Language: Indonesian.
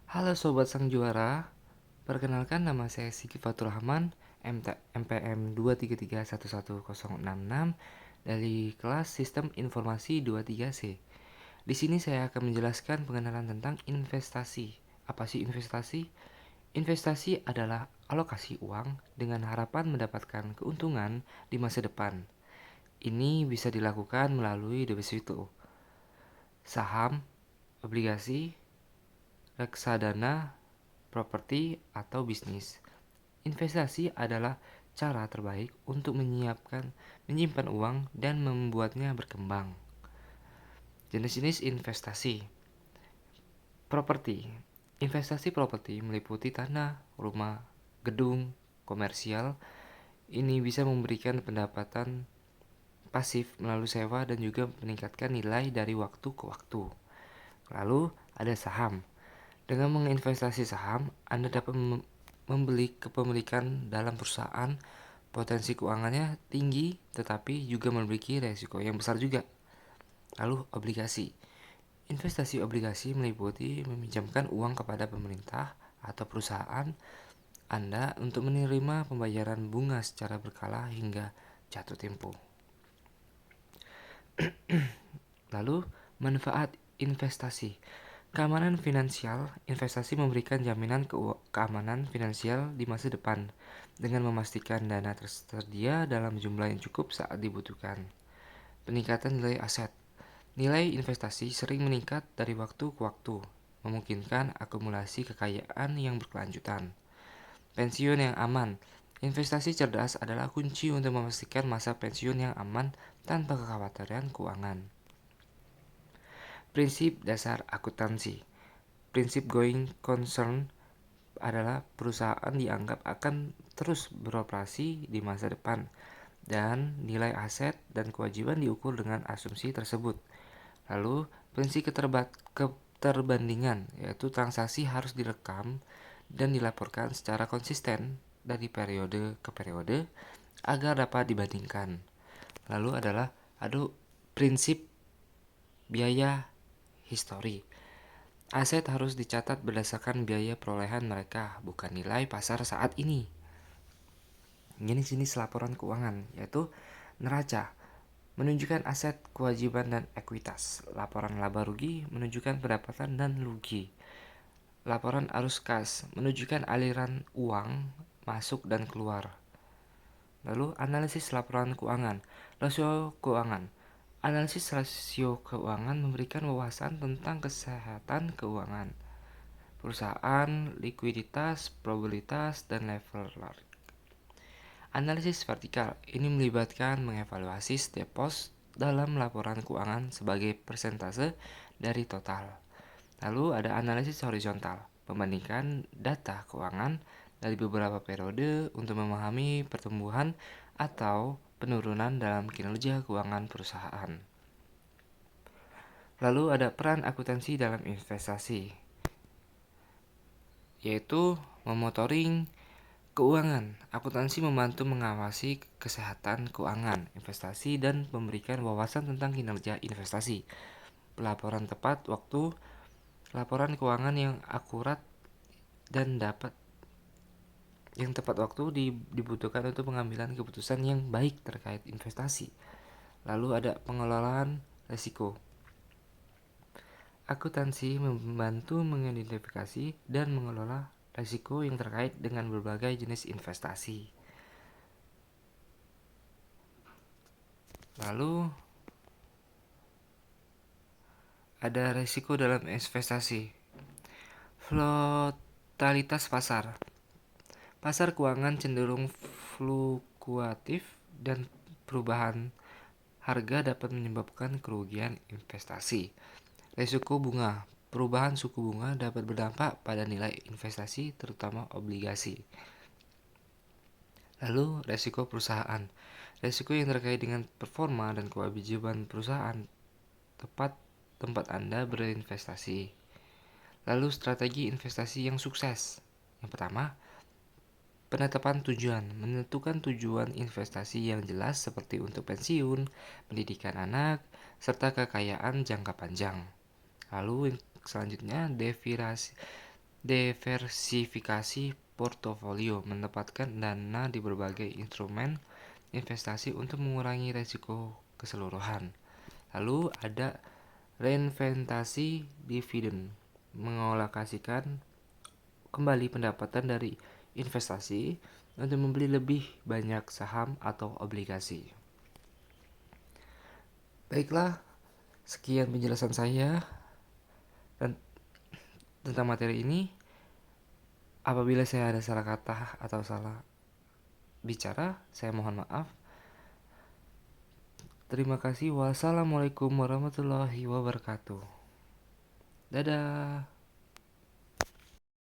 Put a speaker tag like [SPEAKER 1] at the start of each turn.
[SPEAKER 1] Halo Sobat Sang Juara, perkenalkan nama saya Sigi Fatur Rahman, MPM 233111066 dari kelas Sistem Informasi 23C. Di sini saya akan menjelaskan pengenalan tentang investasi. Apa sih investasi? Investasi adalah alokasi uang dengan harapan mendapatkan keuntungan di masa depan. Ini bisa dilakukan melalui deposito, saham, obligasi, reksadana, properti, atau bisnis. Investasi adalah cara terbaik untuk menyimpan uang dan membuatnya berkembang. Jenis-jenis investasi. Properti. Investasi properti meliputi tanah, rumah, gedung, komersial. Ini bisa memberikan pendapatan pasif melalui sewa dan juga meningkatkan nilai dari waktu ke waktu. Lalu ada saham. Dengan menginvestasi saham, Anda dapat membeli kepemilikan dalam perusahaan. Potensi keuangannya tinggi, tetapi juga memiliki resiko yang besar juga. Lalu obligasi. Investasi obligasi meliputi meminjamkan uang kepada pemerintah atau perusahaan Anda untuk menerima pembayaran bunga secara berkala hingga jatuh tempo. Lalu manfaat investasi. Keamanan finansial. Investasi memberikan jaminan keamanan finansial di masa depan dengan memastikan dana tersedia dalam jumlah yang cukup saat dibutuhkan. Peningkatan nilai aset. Nilai investasi sering meningkat dari waktu ke waktu, memungkinkan akumulasi kekayaan yang berkelanjutan. Pensiun yang aman. Investasi cerdas adalah kunci untuk memastikan masa pensiun yang aman tanpa kekhawatiran keuangan. Prinsip dasar akuntansi. Prinsip going concern adalah perusahaan dianggap akan terus beroperasi di masa depan dan nilai aset dan kewajiban diukur dengan asumsi tersebut. Lalu, prinsip keterbandingan, yaitu transaksi harus direkam dan dilaporkan secara konsisten dari periode ke periode agar dapat dibandingkan. Lalu ada prinsip biaya histori. Aset harus dicatat berdasarkan biaya perolehan mereka, bukan nilai pasar saat ini. Jenis-jenis laporan keuangan, yaitu neraca, menunjukkan aset, kewajiban, dan ekuitas. Laporan laba rugi menunjukkan pendapatan dan rugi. Laporan arus kas menunjukkan aliran uang masuk dan keluar. Lalu analisis laporan keuangan. Rasio keuangan. Analisis rasio keuangan memberikan wawasan tentang kesehatan keuangan perusahaan, likuiditas, probabilitas, dan leverage. Analisis vertikal ini melibatkan mengevaluasi setiap pos dalam laporan keuangan sebagai persentase dari total. Lalu ada analisis horizontal, membandingkan data keuangan dari beberapa periode untuk memahami pertumbuhan atau penurunan dalam kinerja keuangan perusahaan. Lalu ada peran akuntansi dalam investasi, yaitu memonitoring keuangan. Akuntansi membantu mengawasi kesehatan keuangan, investasi, dan memberikan wawasan tentang kinerja investasi. Pelaporan tepat waktu, laporan keuangan yang akurat dan tepat waktu dibutuhkan untuk pengambilan keputusan yang baik terkait investasi. Lalu ada pengelolaan risiko. Akuntansi membantu mengidentifikasi dan mengelola risiko yang terkait dengan berbagai jenis investasi. Lalu ada risiko dalam investasi. Volatilitas pasar. Pasar keuangan cenderung fluktuatif dan perubahan harga dapat menyebabkan kerugian investasi. Risiko bunga. Perubahan suku bunga dapat berdampak pada nilai investasi, terutama obligasi. Lalu, risiko perusahaan. Risiko yang terkait dengan performa dan kewajiban perusahaan tempat Anda berinvestasi. Lalu, strategi investasi yang sukses. Yang pertama, penetapan tujuan. Menentukan tujuan investasi yang jelas seperti untuk pensiun, pendidikan anak, serta kekayaan jangka panjang. Lalu selanjutnya Diversifikasi portofolio, menempatkan dana di berbagai instrumen investasi untuk mengurangi risiko keseluruhan. Lalu ada reinvestasi dividen, mengalokasikan kembali pendapatan dari investasi untuk membeli lebih banyak saham atau obligasi. Baiklah, sekian penjelasan saya tentang materi ini. Apabila saya ada salah kata atau salah bicara, saya mohon maaf. Terima kasih. Wassalamualaikum warahmatullahi wabarakatuh. Dadah.